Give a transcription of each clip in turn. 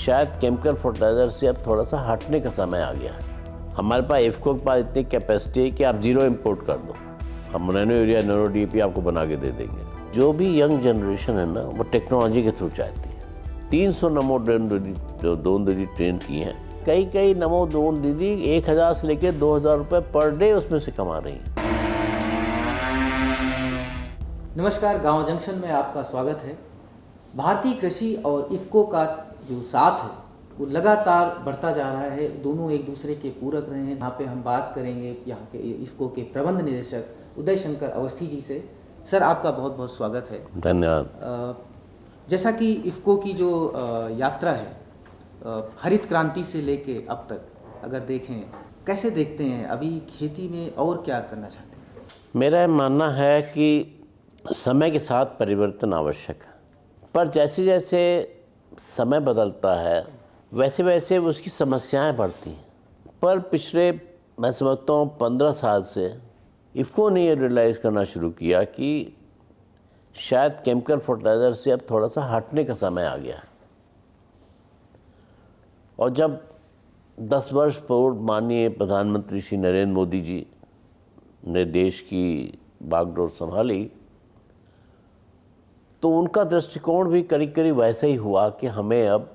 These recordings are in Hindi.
शायद केमिकल फर्टिलाइज़र से अब थोड़ा सा हटने का समय आ गया है। हमारे पास इफ़को के पास इतनी कैपेसिटी है कि आप ज़ीरो इंपोर्ट कर दो, हम नैनो यूरिया नैनो डीएपी आपको बना के दे देंगे। जो भी यंग जनरेशन है ना, वो टेक्नोलॉजी के थ्रू चाहती है। 300 नमो ड्रोन दीदी ट्रेन की हैं। कई नमो ड्रोन दीदी 1000 से लेकर 2000 रुपये पर डे उसमें से कमा रही हैं। नमस्कार, गांव जंक्शन में आपका स्वागत है। भारतीय कृषि और इफ़को का जो साथ है वो लगातार बढ़ता जा रहा है। दोनों एक दूसरे के पूरक रहे हैं। यहाँ पे हम बात करेंगे यहाँ के इफ़को के प्रबंध निदेशक उदय शंकर अवस्थी जी से। सर, आपका बहुत बहुत स्वागत है। धन्यवाद। जैसा कि इफ़को की जो यात्रा है हरित क्रांति से लेके अब तक अगर देखें, कैसे देखते हैं अभी खेती में और क्या करना चाहते हैं? मेरा मानना है कि समय के साथ परिवर्तन आवश्यक है, पर जैसे जैसे समय बदलता है वैसे वैसे उसकी समस्याएं बढ़ती हैं। पर पिछले मैं समझता हूँ 15 साल से इफ़को ने ये रियलाइज़ करना शुरू किया कि शायद केमिकल फर्टिलाइज़र से अब थोड़ा सा हटने का समय आ गया है। और जब 10 वर्ष पूर्व माननीय प्रधानमंत्री श्री नरेंद्र मोदी जी ने देश की बागडोर संभाली तो उनका दृष्टिकोण भी करीब वैसा ही हुआ कि हमें अब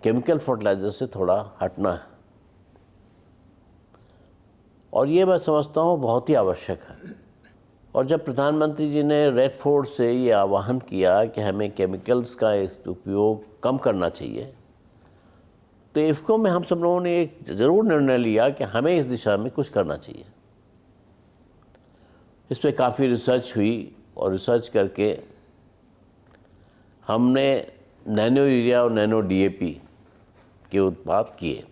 केमिकल फर्टिलाइज़र से थोड़ा हटना है, और ये मैं समझता हूँ बहुत ही आवश्यक है। और जब प्रधानमंत्री जी ने रेड फोर्ट से ये आह्वान किया कि हमें केमिकल्स का उपयोग कम करना चाहिए, तो इफ़को में हम सब लोगों ने एक ज़रूर निर्णय लिया कि हमें इस दिशा में कुछ करना चाहिए। इस पर काफ़ी रिसर्च हुई और रिसर्च करके हमने नैनो यूरिया और नैनो डीएपी के उत्पाद किए।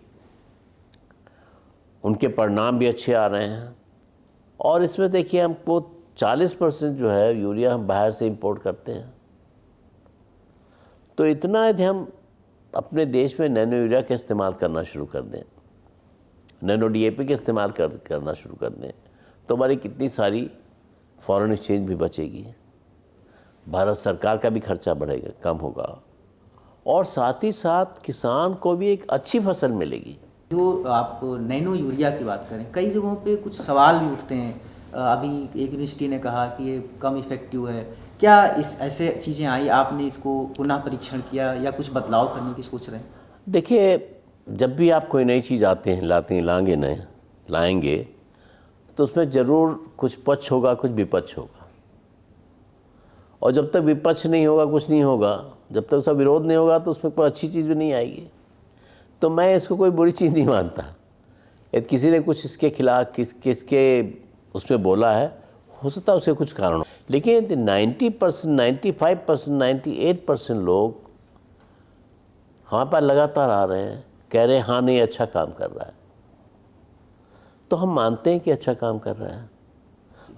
उनके परिणाम भी अच्छे आ रहे हैं। और इसमें देखिए, हमको 40% जो है यूरिया हम बाहर से इंपोर्ट करते हैं। तो इतना यदि हम अपने देश में नैनो यूरिया का इस्तेमाल करना शुरू कर दें, नैनो डीएपी का इस्तेमाल करना शुरू कर दें, तो हमारी कितनी सारी फॉरेन एक्सचेंज भी बचेगी, भारत सरकार का भी खर्चा बढ़ेगा, कम होगा, और साथ ही साथ किसान को भी एक अच्छी फसल मिलेगी। जो आप नैनो यूरिया की बात करें, कई जगहों पे कुछ सवाल भी उठते हैं। अभी एक यूनिवर्सिटी ने कहा कि ये कम इफ़ेक्टिव है। क्या इस ऐसे चीज़ें आई, आपने इसको पुनः परीक्षण किया या कुछ बदलाव करने की सोच रहे हैं? देखिए, जब भी आप कोई नई चीज़ लाएंगे तो उसमें ज़रूर कुछ पक्ष होगा, कुछ विपक्ष होगा। और जब तक विपक्ष नहीं होगा, कुछ नहीं होगा, जब तक उसका विरोध नहीं होगा, तो उसमें कोई अच्छी चीज़ भी नहीं आएगी। तो मैं इसको कोई बुरी चीज़ नहीं मानता। यदि किसी ने कुछ इसके खिलाफ किसके उसमें बोला है, हो सकता है उसके कुछ कारण हो, लेकिन 90%, 95%, 98% लोग हमारे पास लगातार आ रहे हैं, कह रहे हैं हाँ नहीं, अच्छा काम कर रहा है। तो हम मानते हैं कि अच्छा काम कर रहा है,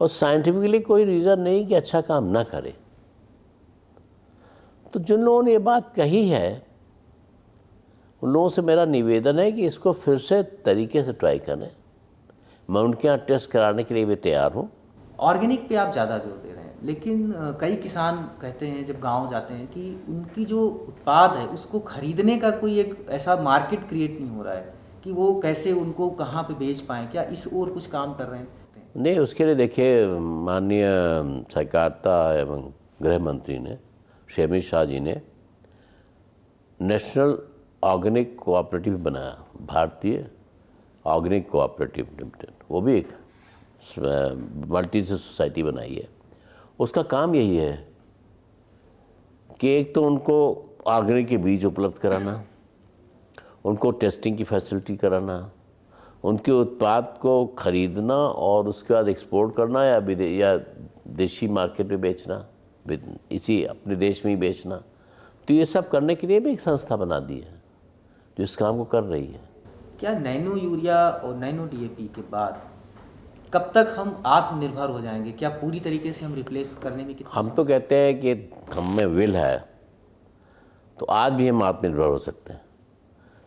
और साइंटिफिकली कोई रीज़न नहीं कि अच्छा काम ना करे। तो जिन लोगों ने ये बात कही है, उन लोगों से मेरा निवेदन है कि इसको फिर से तरीके से ट्राई करें। मैं उनके यहाँ टेस्ट कराने के लिए भी तैयार हूँ। ऑर्गेनिक पे आप ज़्यादा जोर दे रहे हैं, लेकिन कई किसान कहते हैं जब गांव जाते हैं कि उनकी जो उत्पाद है उसको खरीदने का कोई एक ऐसा मार्केट क्रिएट नहीं हो रहा है कि वो कैसे उनको कहाँ पे बेच पाएँ। क्या इस ओर कुछ काम कर रहे हैं? नहीं, उसके लिए देखिए, माननीय सहकारिता एवं गृह मंत्री ने श्री अमित शाह जी ने नेशनल ऑर्गेनिक कोऑपरेटिव बनाया, भारतीय ऑर्गेनिक कोऑपरेटिव लिमिटेड। वो भी एक मल्टी सोसाइटी बनाई है। उसका काम यही है कि एक तो उनको ऑर्गेनिक के बीज उपलब्ध कराना, उनको टेस्टिंग की फैसिलिटी कराना, उनके उत्पाद को खरीदना और उसके बाद एक्सपोर्ट करना या देशी मार्केट में बेचना, इसी अपने देश में ही बेचना। तो ये सब करने के लिए भी एक संस्था बना दी है जो इस काम को कर रही है। क्या नैनो यूरिया और नैनो डीएपी के बाद कब तक हम आत्मनिर्भर हो जाएंगे? क्या पूरी तरीके से हम रिप्लेस करने में हम तो कहते हैं कि हम में विल है तो आज भी हम आत्मनिर्भर हो सकते हैं।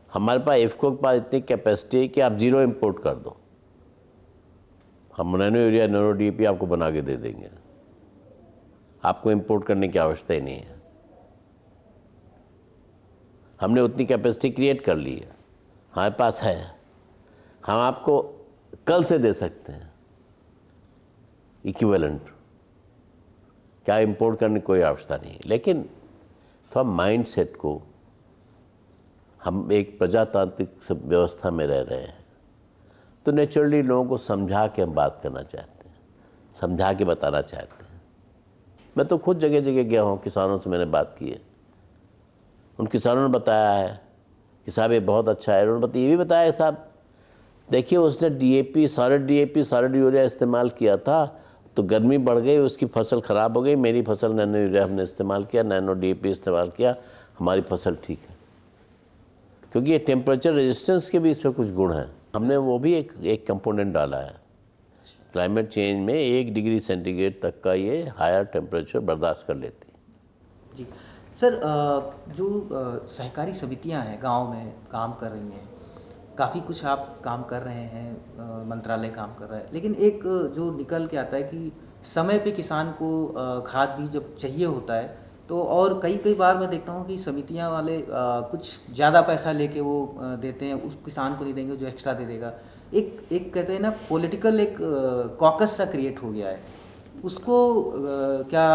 हमारे पास इफ़को के पास इतनी कैपेसिटी है कि आप ज़ीरो इंपोर्ट कर दो, हम नैनो यूरिया नैनो डीएपी आपको बना के दे देंगे। आपको इंपोर्ट करने की आवश्यकता ही नहीं है। हमने उतनी कैपेसिटी क्रिएट कर ली है, हमारे पास है, हम आपको कल से दे सकते हैं इक्विवेलेंट, क्या इंपोर्ट करने की कोई आवश्यकता नहीं। लेकिन थोड़ा माइंड सेट को, हम एक प्रजातांत्रिक व्यवस्था में रह रहे हैं, तो नेचुरली लोगों को समझा के हम बात करना चाहते हैं, समझा के बताना चाहते हैं। मैं तो खुद जगह जगह गया हूँ, किसानों से मैंने बात की है, उन किसानों ने बताया है कि साहब ये बहुत अच्छा है। उन्होंने ये भी बताया साहब देखिए उसने डीएपी, सॉलिड यूरिया इस्तेमाल किया था तो गर्मी बढ़ गई, उसकी फसल ख़राब हो गई। मेरी फसल नैनो यूरिया हमने इस्तेमाल किया, नैनो डीएपी इस्तेमाल किया, हमारी फसल ठीक है। क्योंकि ये टेम्परेचर रेजिस्टेंस के भी इस पर कुछ गुण हैं। हमने वो भी एक कंपोनेंट डाला है। क्लाइमेट चेंज में 1 डिग्री सेंटीग्रेड तक का ये हायर टेम्परेचर बर्दाश्त कर लेती है। जी सर, जो सहकारी समितियां हैं गांव में काम कर रही हैं, काफ़ी कुछ आप काम कर रहे हैं, मंत्रालय काम कर रहा है, लेकिन एक जो निकल के आता है कि समय पे किसान को खाद बीज जब चाहिए होता है तो, और कई बार मैं देखता हूँ कि समितियाँ वाले कुछ ज़्यादा पैसा लेके वो देते हैं, उस किसान को नहीं देंगे जो एक्स्ट्रा दे देगा। एक कहते हैं ना पॉलिटिकल एक कॉकस सा क्रिएट हो गया है, उसको क्या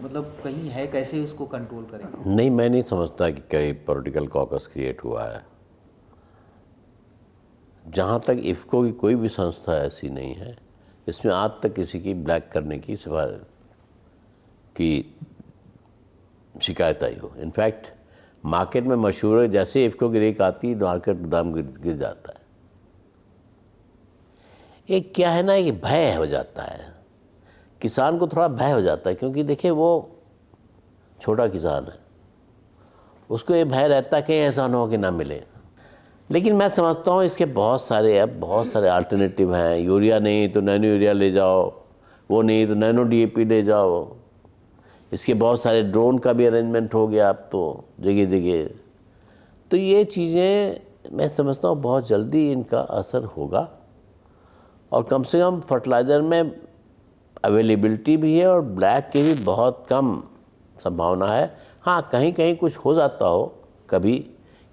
मतलब कहीं है, कैसे उसको कंट्रोल करें? नहीं, मैं नहीं समझता कि कहीं पॉलिटिकल कॉकस क्रिएट हुआ है। जहाँ तक इफ़को की कोई भी संस्था ऐसी नहीं है इसमें आज तक किसी की ब्लैक करने की शिकायत आई हो। इनफैक्ट मार्केट में मशहूर है, जैसे इफ़को की रेक आती है मार्केट दाम गिर जाता है। एक क्या है ना, कि भय हो जाता है, किसान को थोड़ा भय हो जाता है, क्योंकि देखिए वो छोटा किसान है, उसको ये भय रहता है कि ऐसा ना हो कि ना मिले। लेकिन मैं समझता हूँ इसके बहुत सारे अल्टरनेटिव हैं। यूरिया नहीं तो नैनो यूरिया ले जाओ, वो नहीं तो नैनो डीएपी ले जाओ। इसके बहुत सारे ड्रोन का भी अरेंजमेंट हो गया अब तो जगह जगह। तो ये चीज़ें मैं समझता हूँ बहुत जल्दी इनका असर होगा, और कम से कम फर्टिलाइज़र में अवेलेबिलिटी भी है और ब्लैक की भी बहुत कम संभावना है। हाँ, कहीं कहीं कुछ हो जाता हो कभी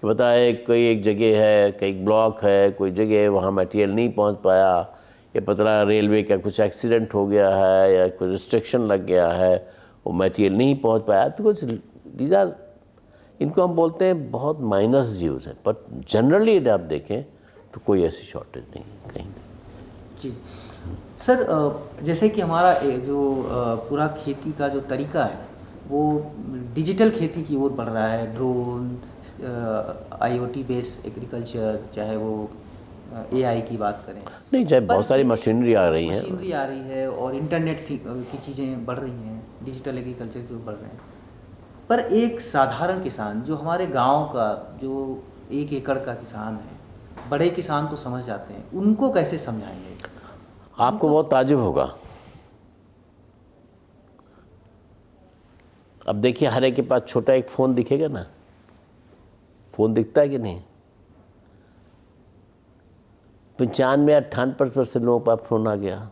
कि बताए कोई एक जगह है, कहीं ब्लॉक है, कोई जगह है वहाँ मटेरियल नहीं पहुँच पाया, या पता रेलवे का कुछ एक्सीडेंट हो गया है या कोई रिस्ट्रिक्शन लग गया है, वो मटेरियल नहीं पहुँच पाया, तो कुछ दीज़ार इनको हम बोलते हैं बहुत माइनस यूज़ है। बट जनरली यदि आप देखें तो कोई ऐसी शॉर्टेज नहीं है कहीं। जी सर, जैसे कि हमारा जो पूरा खेती का जो तरीका है वो डिजिटल खेती की ओर बढ़ रहा है। ड्रोन, आईओटी बेस्ड एग्रीकल्चर, चाहे वो एआई की बात करें, नहीं, चाहे बहुत सारी मशीनरी आ रही है और इंटरनेट की चीज़ें बढ़ रही हैं, डिजिटल एग्रीकल्चर की ओर बढ़ रहे हैं। पर एक साधारण किसान जो हमारे गांव का जो 1 एकड़ का किसान है, बड़े किसान तो समझ जाते हैं, उनको कैसे समझाएंगे? आपको बहुत ताज्जुब होगा। अब देखिए हर एक के पास छोटा एक फ़ोन दिखेगा ना, फ़ोन दिखता है कि नहीं? 95-98% लोगों के पास फ़ोन आ गया।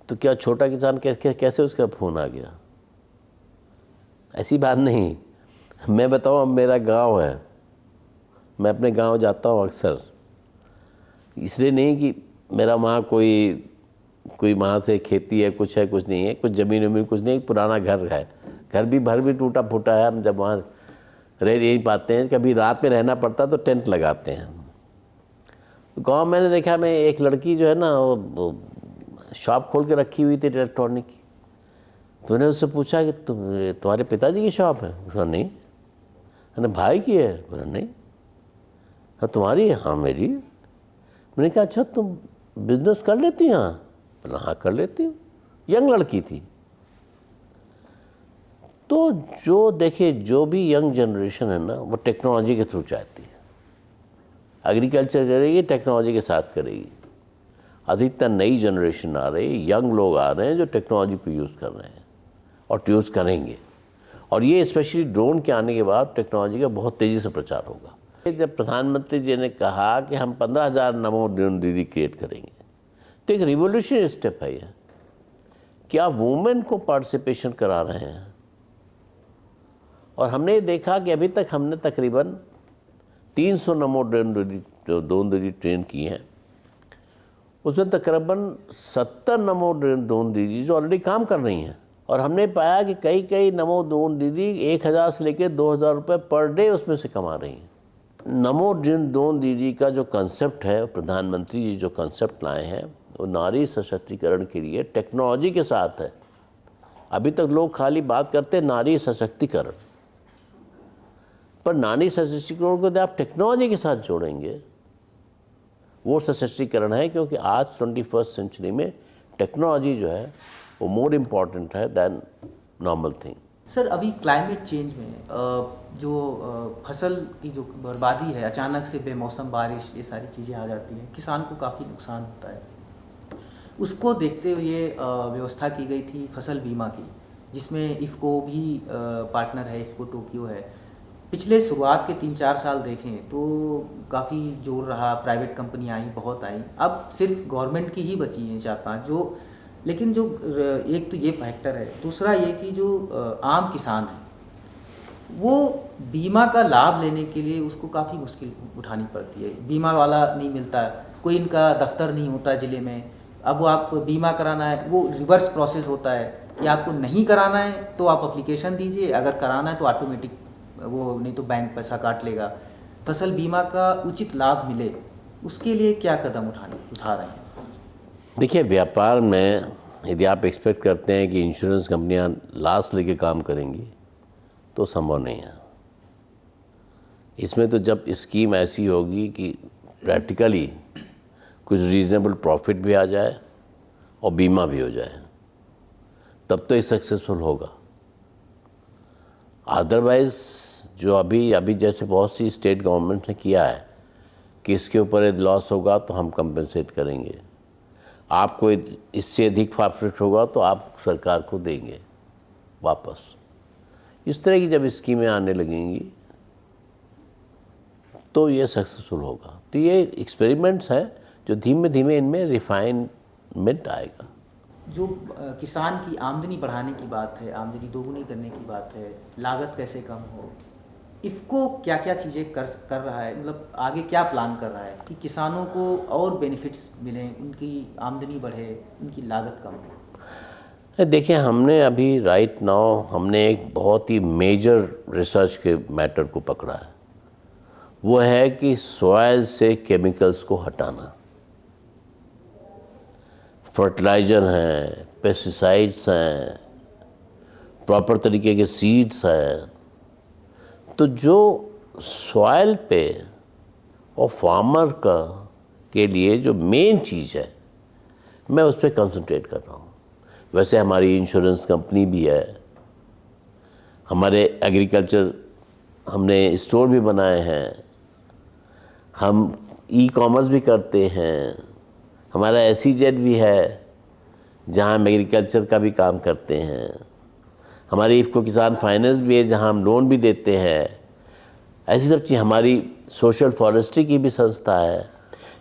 तो क्या छोटा किसान कैसे उसका फ़ोन आ गया? ऐसी बात नहीं। मैं बताऊँ, अब मेरा गांव है, मैं अपने गांव जाता हूँ अक्सर, इसलिए नहीं कि मेरा वहाँ कोई वहाँ से खेती है, कुछ नहीं है, कुछ ज़मीन वमीन कुछ नहीं, पुराना घर है, घर भी टूटा फूटा है। हम जब वहाँ रह नहीं पाते हैं, कभी रात में रहना पड़ता तो टेंट लगाते हैं। गांव मैंने देखा, मैं एक लड़की जो है ना वो शॉप खोल के रखी हुई थी इलेक्ट्रॉनिक की। तो मैंने उससे पूछा कि तुम्हारे पिताजी की शॉप है? उसका नहीं। मैंने भाई की है? बोला नहीं। हाँ तुम्हारी है? हाँ मेरी। मैंने कहा अच्छा तुम बिजनेस कर लेती हैं? हाँ। बोला हाँ कर लेती हूँ। यंग लड़की थी। तो जो देखिए जो भी यंग जनरेशन है ना वो टेक्नोलॉजी के थ्रू चाहती है, एग्रीकल्चर करेगी, टेक्नोलॉजी के साथ करेगी। अधिकतर नई जनरेशन आ रही है, यंग लोग आ रहे हैं जो टेक्नोलॉजी को यूज़ कर रहे हैं और यूज़ करेंगे। और ये स्पेशली ड्रोन के आने के बाद टेक्नोलॉजी का बहुत तेज़ी से प्रचार होगा। जब प्रधानमंत्री जी ने कहा कि हम 15,000 नमो ड्रोन दीदी क्रिएट करेंगे, तो एक रिवोल्यूशनरी स्टेप है ये। क्या वुमेन को पार्टिसिपेशन करा रहे हैं और हमने देखा कि अभी तक हमने तकरीबन 300 नमो ड्रोन दीदी ट्रेन की हैं। उसमें तकरीबन 70 नमो ड्रोन दीदी जो ऑलरेडी काम कर रही हैं, और हमने पाया कि कई नमो ड्रोन दीदी 1000 से लेकर 2000 रुपये पर डे उसमें से कमा रही हैं। नमो ड्रोन दीदी का जो कंसेप्ट है, प्रधानमंत्री जी जो कंसेप्ट लाए हैं, वो नारी सशक्तिकरण के लिए टेक्नोलॉजी के साथ है। अभी तक लोग खाली बात करते हैं नारी सशक्तिकरण, पर नारी सशक्तिकरण को यदि आप टेक्नोलॉजी के साथ जोड़ेंगे वो सशक्तिकरण है, क्योंकि आज 21st सेंचुरी में टेक्नोलॉजी जो है वो मोर इम्पॉर्टेंट है दैन नॉर्मल थिंग। सर, अभी क्लाइमेट चेंज में जो फसल की जो बर्बादी है, अचानक से बेमौसम बारिश, ये सारी चीज़ें आ जाती हैं, किसान को काफ़ी नुकसान होता है। उसको देखते हुए व्यवस्था की गई थी फसल बीमा की, जिसमें इफ़को भी पार्टनर है, इफ़को टोक्यो है। पिछले शुरुआत के 3-4 साल देखें तो काफ़ी जोर रहा, प्राइवेट कंपनी आई, बहुत आई। अब सिर्फ गवर्नमेंट की ही बची हैं 4-5 जो, लेकिन जो एक तो ये फैक्टर है, दूसरा ये कि जो आम किसान है वो बीमा का लाभ लेने के लिए उसको काफ़ी मुश्किल उठानी पड़ती है। बीमा वाला नहीं मिलता, कोई इनका दफ्तर नहीं होता ज़िले में। अब वो आप बीमा कराना है, वो रिवर्स प्रोसेस होता है कि आपको नहीं कराना है तो आप अप्लीकेशन दीजिए, अगर कराना है तो ऑटोमेटिक वो, नहीं तो बैंक पैसा काट लेगा। फसल बीमा का उचित लाभ मिले उसके लिए क्या कदम उठा रहे हैं? देखिए, व्यापार में यदि आप एक्सपेक्ट करते हैं कि इंश्योरेंस कंपनियां लास्ट लेके काम करेंगी तो संभव नहीं है। इसमें तो जब स्कीम ऐसी होगी कि प्रैक्टिकली कुछ रीज़नेबल प्रॉफिट भी आ जाए और बीमा भी हो जाए, तब तो ये सक्सेसफुल होगा। अदरवाइज़ जो अभी जैसे बहुत सी स्टेट गवर्नमेंट ने किया है कि इसके ऊपर यदि लॉस होगा तो हम कंपनसेट करेंगे, आपको इससे अधिक प्रॉफिट होगा तो आप सरकार को देंगे वापस। इस तरह की जब स्कीमें आने लगेंगी तो ये सक्सेसफुल होगा। तो ये एक्सपेरिमेंट्स हैं जो धीमे धीमे इनमें रिफाइनमेंट आएगा। जो किसान की आमदनी बढ़ाने की बात है, आमदनी दोगुनी करने की बात है, लागत कैसे कम हो, इफ़को क्या क्या चीज़ें कर रहा है, मतलब आगे क्या प्लान कर रहा है कि किसानों को और बेनिफिट्स मिलें, उनकी आमदनी बढ़े, उनकी लागत कम हो? देखिए, हमने अभी राइट नाउ हमने एक बहुत ही मेजर रिसर्च के मैटर को पकड़ा है। वो है कि सॉइल से केमिकल्स को हटाना। फर्टिलाइज़र हैं, पेस्टिसाइड्स हैं, प्रॉपर तरीके के सीड्स हैं, तो जो सॉइल पे और फार्मर के लिए जो मेन चीज़ है, मैं उस पर कंसंट्रेट कर रहा हूँ। वैसे हमारी इंश्योरेंस कंपनी भी है, हमारे एग्रीकल्चर हमने स्टोर भी बनाए हैं, हम ई-कॉमर्स भी करते हैं, हमारा SEZ भी है जहाँ हम एग्रीकल्चर का भी काम करते हैं, हमारी इफ़को किसान फाइनेंस भी है जहाँ हम लोन भी देते हैं। ऐसी सब चीज़, हमारी सोशल फॉरेस्ट्री की भी संस्था है।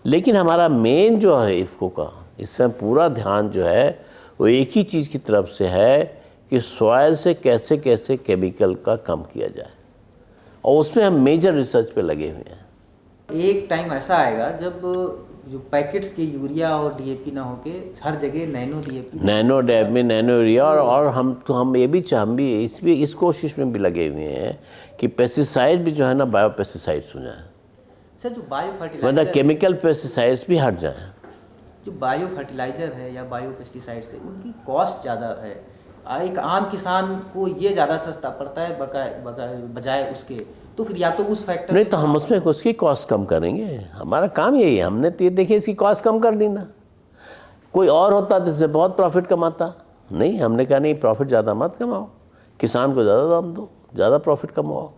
लेकिन हमारा मेन जो है इफ़को का, इसमें पूरा ध्यान जो है वो एक ही चीज़ की तरफ से है कि सॉइल से कैसे कैसे केमिकल का कम किया जाए, और उसमें हम मेजर रिसर्च पे लगे हुए हैं। एक टाइम ऐसा आएगा जब जो पैकेट्स के यूरिया और DAP ना होके हर जगह nano DAP, nano DAP, nano urea, और हम ये भी इस कोशिश में भी लगे हुए हैं कि पेस्टिसाइड भी जो है ना बायो पेस्टिसाइड्स हो जाए। सर, जो बायो फर्टिलाइजर, मतलब केमिकल पेस्टिसाइड्स भी हट जाएं। जो बायो फर्टिलाइज़र है या बायो पेस्टिसाइड्स है, उनकी कॉस्ट ज़्यादा है। एक आम किसान को ये ज़्यादा सस्ता पड़ता है बजाय उसके, तो फिर या तो उस फैक्टर नहीं, तो हम उसमें उसकी कॉस्ट कम करेंगे। हमारा काम यही है। हमने तो ये देखिए इसकी कॉस्ट कम कर दी ना। कोई और होता तो इससे बहुत प्रॉफिट कमाता, नहीं, हमने कहा नहीं, प्रॉफिट ज़्यादा मत कमाओ, किसान को ज़्यादा दाम दो, ज़्यादा प्रॉफिट कमाओ।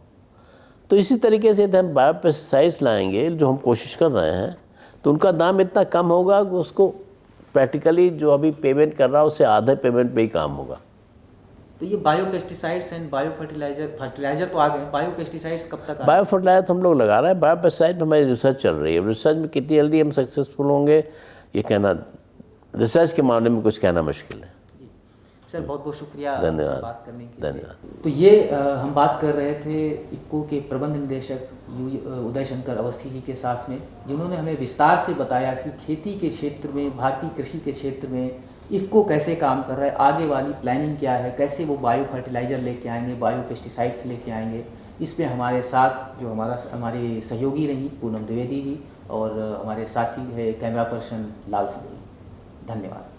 तो इसी तरीके से हम बायो पेस्टिसाइड्स लाएंगे जो हम कोशिश कर रहे हैं, तो उनका दाम इतना कम होगा कि उसको प्रैक्टिकली जो अभी पेमेंट कर रहा है उससे आधे पेमेंट पे ही काम होगा। तो ये bio pesticides and bio fertilizer तो आ गए, बायो पेस्टिसाइड्स कब तक? बायो फर्टिलाइजर तो हम लोग लगा रहे हैं, बायो पेस्टिसाइड में हमारी रिसर्च चल रही है। रिसर्च में कितनी जल्दी हम सक्सेसफुल होंगे ये कहना, रिसर्च के मामले में कुछ कहना मुश्किल है। सर बहुत बहुत शुक्रिया आपसे धन्यवाद। बात करने के लिए। धन्यवाद। तो ये हम बात कर रहे थे इफ्को के प्रबंध निदेशक उदय शंकर अवस्थी जी के साथ में, जिन्होंने हमें विस्तार से बताया कि खेती के क्षेत्र में, भारतीय कृषि के क्षेत्र में इफ्को कैसे काम कर रहा है, आगे वाली प्लानिंग क्या है, कैसे वो बायो फर्टिलाइज़र लेके आएंगे, बायो पेस्टिसाइड्स लेके आएंगे। इसमें हमारे साथ जो हमारे सहयोगी रही पूनम द्विवेदी जी और हमारे साथी है कैमरा पर्सन लाल सिंह जी। धन्यवाद।